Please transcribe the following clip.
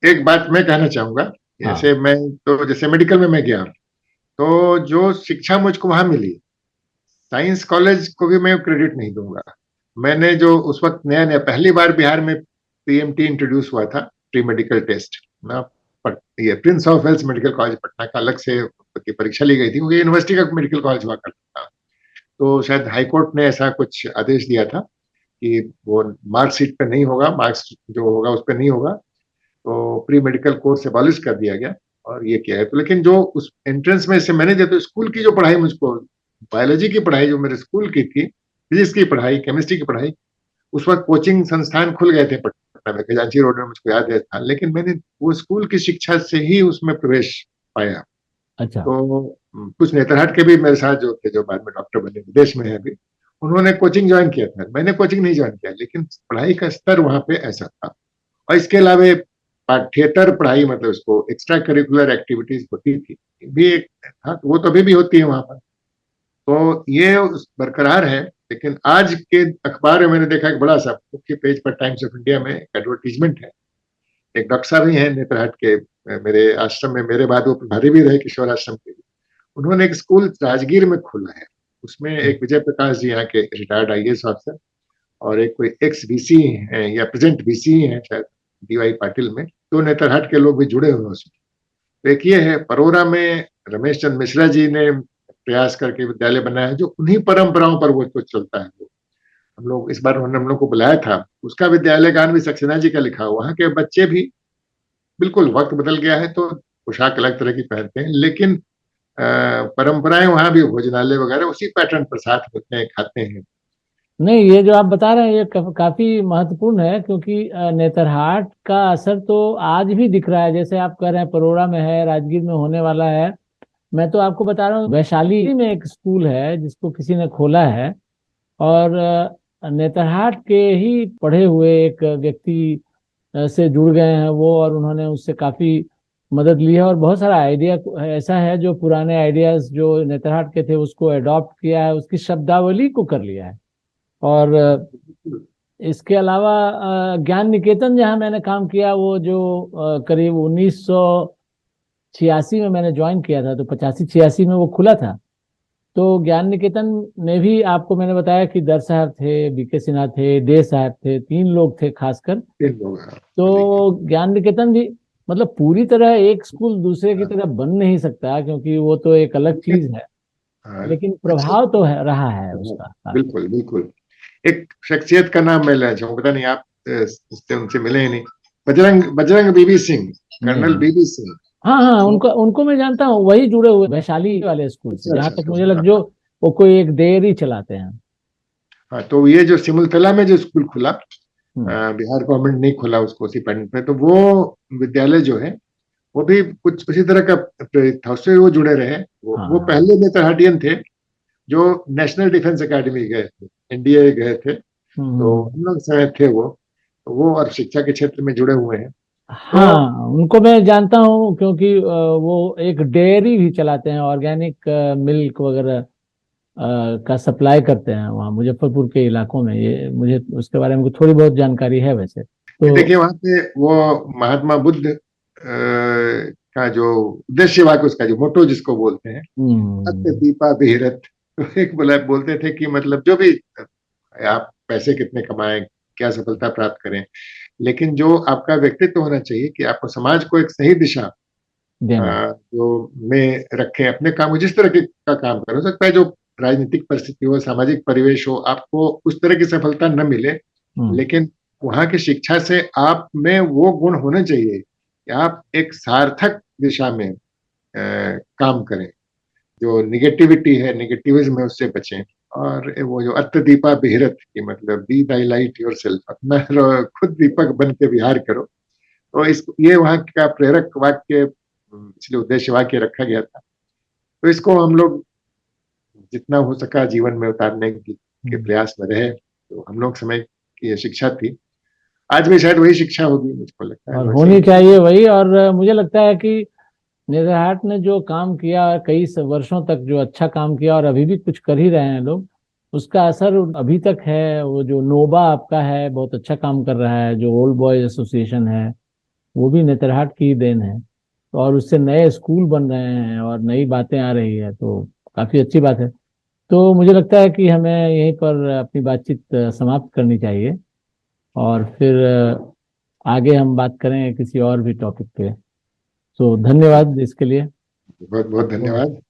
एक बात मैं कहना चाहूंगा। हाँ। जैसे मेडिकल में मैं गया, तो जो शिक्षा मुझको वहां मिली, साइंस कॉलेज को भी मैं क्रेडिट नहीं दूंगा। मैंने जो उस वक्त नया नया पहली बार बिहार में पीएमटी इंट्रोड्यूस हुआ था, प्री मेडिकल टेस्ट ना, ये prince of Wales medical college Patna का अलग से की परीक्षा ली गई थी, क्योंकि यूनिवर्सिटी का मेडिकल कॉलेज हुआ करता था। तो शायद हाईकोर्ट ने ऐसा कुछ आदेश दिया था कि वो मार्कशीट पे नहीं होगा, मार्क्स जो होगा उस पर नहीं होगा, तो प्री मेडिकल कोर्स एबॉलिश कर दिया गया और ये किया है। तो लेकिन जो उस एंट्रेंस में से मैंने दिया, तो स्कूल की जो पढ़ाई मुझको, बायोलॉजी की पढ़ाई जो मेरे स्कूल की थी, फिजिक्स की पढ़ाई, केमिस्ट्री की पढ़ाई, उस वक्त कोचिंग संस्थान खुल गए थे पटना में, खजांची रोड में, मुझको याद है था, लेकिन मैंने वो स्कूल की शिक्षा से ही उसमें प्रवेश पाया। अच्छा। तो कुछ नेतरहाट के भी मेरे साथ जो थे, जो बाद में डॉक्टर बने, विदेश में है अभी, उन्होंने कोचिंग ज्वाइन किया था, मैंने कोचिंग नहीं ज्वाइन किया, लेकिन पढ़ाई का स्तर वहां पे ऐसा था। और इसके अलावा पाठ्येतर पढ़ाई, मतलब उसको एक्स्ट्रा करिकुलर एक्टिविटीज होती थी, भी एक था, तो वो तो अभी भी होती है वहां पर। तो ये बरकरार है। लेकिन आज के अखबार में मैंने देखा, एक बड़ा सा मुख्य पेज पर टाइम्स ऑफ इंडिया में एडवर्टीजमेंट है। एक डॉक्टर साहब ही हैं नेतरहाट के, मेरे आश्रम में मेरे बाद वो प्रभारी भी रहे किशोर आश्रम के। उन्होंने एक स्कूल राजगीर में खोला है। उसमें एक विजय प्रकाश जी, यहाँ के रिटायर्ड आईएएस ऑफिसर, और एक कोई एक्स वीसी है या प्रेजेंट वीसी है शायद, डीवाई पाटिल में, तो नेतरहाट के लोग भी जुड़े हुए हैं उसमें। तो एक ये है, परोरा में रमेश चंद्र मिश्रा जी ने प्रयास करके विद्यालय बनाया है, जो उन्हीं परंपराओं पर वो कुछ चलता है। वो हम लोग इस बार उन्होंने हम लोग को बुलाया था, उसका विद्यालय गान भी सक्सेना जी का लिखा हुआ। वहां के बच्चे भी, बिल्कुल वक्त बदल गया है तो पोशाक अलग तरह की पहनते हैं, लेकिन परंपराएं वहां भी, भोजनालय वगैरह उसी पैटर्न पर साथ होते हैं, खाते हैं। नहीं, ये जो आप बता रहे हैं ये काफी महत्वपूर्ण है, क्योंकि नेतरहाट का असर तो आज भी दिख रहा है। जैसे आप कह रहे हैं परोड़ा में है, राजगीर में होने वाला है। मैं तो आपको बता रहा हूँ, वैशाली में एक स्कूल है जिसको किसी ने खोला है। और नेतरहाट के ही पढ़े हुए एक व्यक्ति से जुड़ गए हैं वो, और उन्होंने उससे काफी मदद ली है। और बहुत सारा आइडिया ऐसा है जो पुराने आइडियाज जो नेतरहाट के थे उसको अडॉप्ट किया है, उसकी शब्दावली को कर लिया है। और इसके अलावा ज्ञान निकेतन जहाँ मैंने काम किया, वो जो करीब 1986 में मैंने ज्वाइन किया था, तो 85-86 में वो खुला था। तो ज्ञान निकेतन में भी आपको मैंने बताया कि दर साहब थे, बीके सिन्हा थे, डे साहब थे, 3 लोग थे खासकर। तीन लोग हैं, देखिए। तो ज्ञान निकेतन भी, मतलब पूरी तरह एक स्कूल दूसरे की तरह बन नहीं सकता, क्योंकि वो तो एक अलग चीज है। हाँ, लेकिन अच्छा। प्रभाव तो है, रहा है उसका काफी। बिल्कुल बिल्कुल। एक शख्सियत का नाम मैं लेना चाहूँ, पता नहीं आप उससे उनसे मिले ही नहीं। बजरंग बजरंग बीबी सिंह, नहीं कर्नल नहीं। बीबी सिंह। हाँ हाँ, वो, उनको उनको मैं जानता हूँ, वही जुड़े हुए वैशाली वाले स्कूल से, अच्छा जहाँ अच्छा तक मुझे अच्छा, लग, जो वो कोई एक डेयरी चलाते हैं। हाँ। तो ये जो सिमुलतला में जो स्कूल खुला, हम्म। बिहार गवर्नमेंट नहीं खोला उसको उसी पैटर्न पे, तो वो विद्यालय जो है, वो भी कुछ उसी तरह का प्रेरित था, उससे वो जुड़े रहे। वो हाँ। पहले नेतरहाटियन थे जो नेशनल डिफेंस एकेडमी गए थे, एनडीए गए थे, तो हम्म। हम लोग समय थे वो। तो वो और शिक्षा के क्षेत्र में जुड़े हुए हैं। तो हाँ, उनको मैं जानता हूँ, क्योंकि वो एक डेयरी भी चलाते हैं, ऑर्गेनिक मिल्क वगैरह का सप्लाई करते हैं वहाँ मुजफ्फरपुर के इलाकों में। ये मुझे उसके बारे में थोड़ी बहुत जानकारी है वैसे तो। देखिए, वहां पे वो महात्मा बुद्ध का जो उद्देश्य वाक्य, उसका जो मोटो जिसको बोलते हैं, सत्य हम्म। दीपा बिहरत। तो एक बोलते थे कि मतलब जो भी आप पैसे कितने कमाएं, क्या सफलता प्राप्त करें, लेकिन जो आपका व्यक्तित्व होना चाहिए कि आपको समाज को एक सही दिशा देना। जो में रखें, अपने काम को जिस तरह का काम करें। हो सकता है जो राजनीतिक परिस्थिति हो, सामाजिक परिवेश हो, आपको उस तरह की सफलता न मिले, हम्म। लेकिन वहां की शिक्षा से आप में वो गुण होने चाहिए कि आप एक सार्थक दिशा में काम करें। जो निगेटिविटी है, निगेटिविज्म है, उससे बचें। और वो जो अत्यदीपा बिहरत की मतलब, B Dai light your self, अपना खुद दीपक बन के विहार करो। तो इस ये वहाँ का प्रेरक वाक्य, इसलिए उद्देश्य वाक्य रखा गया था। तो इसको हम लोग जितना हो सका जीवन में उतारने के हम्म। प्रयास में रहे। तो हम लोग समय की ये शिक्षा थी, आज भी शायद वही शिक्षा होगी, मुझको लगता है और वैसे होनी ही। चाहिए वही। और मुझे लगता है कि नेतरहाट ने जो काम किया, कई वर्षों तक जो अच्छा काम किया, और अभी भी कुछ कर ही रहे हैं लोग, उसका असर अभी तक है। वो जो नोबा आपका है, बहुत अच्छा काम कर रहा है, जो ओल्ड बॉयज एसोसिएशन है, वो भी नेतरहाट की ही देन है। और उससे नए स्कूल बन रहे हैं और नई बातें आ रही है, तो काफी अच्छी बात है। तो मुझे लगता है कि हमें यहीं पर अपनी बातचीत समाप्त करनी चाहिए, और फिर आगे हम बात करें किसी और भी टॉपिक पे। तो धन्यवाद इसके लिए। बहुत बहुत आपको धन्यवाद।